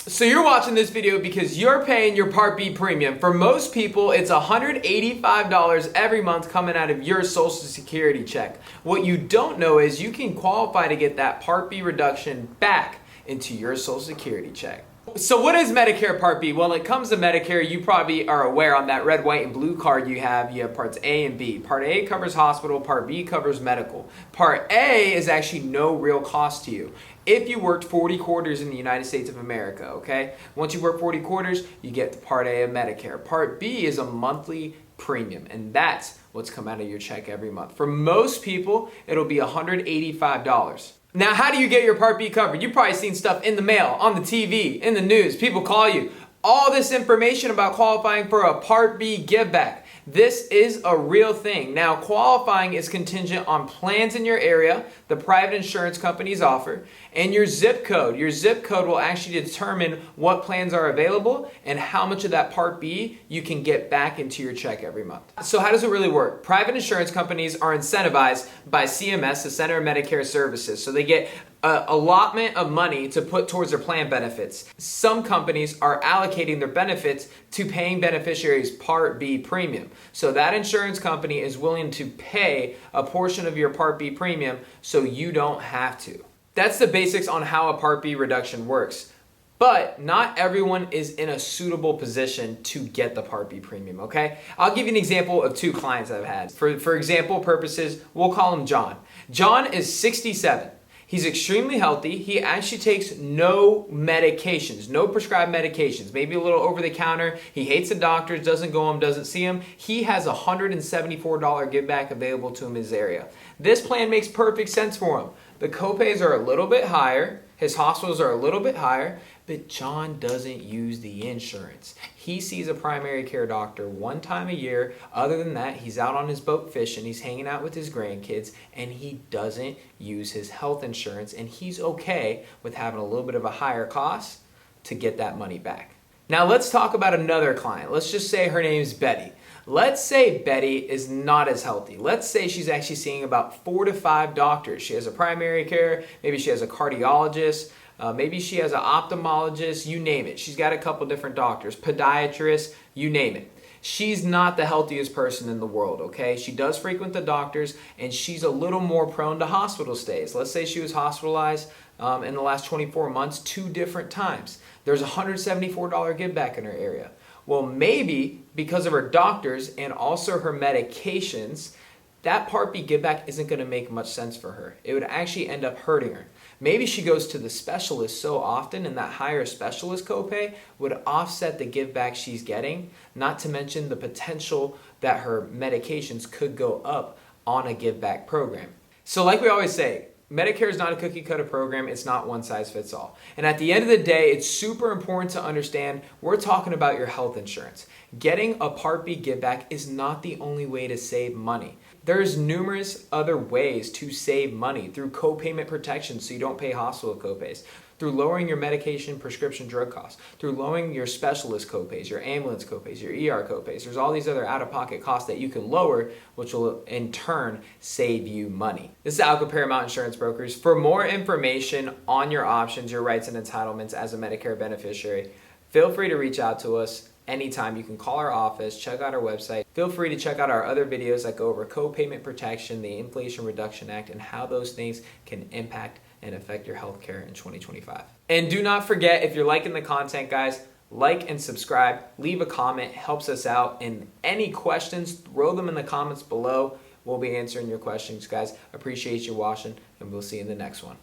So you're watching this video because you're paying your Part B premium. For most people, it's $185 every month coming out of your Social Security check. What you don't know is you can qualify to get that Part B reduction back into your Social Security check. So what is Medicare Part B? Well, when it comes to Medicare, you probably are aware on that red, white, and blue card you have Parts A and B. Part A covers hospital, Part B covers medical. Part A is actually no real cost to you if you worked 40 quarters in the United States of America, okay? Once you work 40 quarters, you get the Part A of Medicare. Part B is a monthly premium, and that's what's come out of your check every month. For most people, it'll be $185. Now, how do you get your Part B covered? You've probably seen stuff in the mail, on the TV, in the news. People call you. All this information about qualifying for a Part B Giveback. This is a real thing. Now, qualifying is contingent on plans in your area, the private insurance companies offer, and your zip code. Your zip code will actually determine what plans are available and how much of that Part B you can get back into your check every month. So how does it really work? Private insurance companies are incentivized by CMS, the Center of Medicare Services. So they get an allotment of money to put towards their plan benefits. Some companies are allocating their benefits to paying beneficiaries Part B premium. So that insurance company is willing to pay a portion of your Part B premium so you don't have to. That's the basics on how a Part B reduction works. But not everyone is in a suitable position to get the Part B premium, okay? I'll give you an example of two clients I've had. For example purposes, we'll call him John. John is 67. He's extremely healthy. He actually takes no medications, no prescribed medications, maybe a little over the counter. He hates the doctors, doesn't go home, doesn't see him. He has a $174 give back available to him in his area. This plan makes perfect sense for him. The copays are a little bit higher. His hospitals are a little bit higher, but John doesn't use the insurance. He sees a primary care doctor one time a year. Other than that, he's out on his boat fishing, he's hanging out with his grandkids, and he doesn't use his health insurance, and he's okay with having a little bit of a higher cost to get that money back. Now let's talk about another client. Let's just say her name is Betty. Let's say Betty is not as healthy. Let's say she's actually seeing about 4 to 5 doctors. She has a primary care, maybe she has a cardiologist, maybe she has an ophthalmologist, you name it. She's got a couple different doctors, podiatrists, you name it. She's not the healthiest person in the world, okay? She does frequent the doctors, and she's a little more prone to hospital stays. Let's say she was hospitalized in the last 24 months 2 different times. There's a $174 give back in her area. Well, maybe because of her doctors and also her medications, that Part B give back isn't going to make much sense for her. It would actually end up hurting her. Maybe she goes to the specialist so often and that higher specialist copay would offset the give back she's getting, not to mention the potential that her medications could go up on a give back program. So like we always say, Medicare is not a cookie cutter program. It's not one size fits all. And at the end of the day, it's super important to understand we're talking about your health insurance. Getting a Part B give back is not the only way to save money. There's numerous other ways to save money through copayment protection so you don't pay hospital copays, through lowering your medication prescription drug costs, through lowering your specialist copays, your ambulance copays, your ER copays. There's all these other out-of-pocket costs that you can lower, which will in turn save you money. This is Alco Paramount Insurance Brokers. For more information on your options, your rights and entitlements as a Medicare beneficiary, feel free to reach out to us anytime. You can call our office, check out our website. Feel free to check out our other videos that go over copayment protection, the Inflation Reduction Act, and how those things can impact and affect your healthcare in 2025. And do not forget, if you're liking the content, guys, like and subscribe, leave a comment, helps us out. And any questions, throw them in the comments below. We'll be answering your questions, guys. Appreciate you watching, and we'll see you in the next one.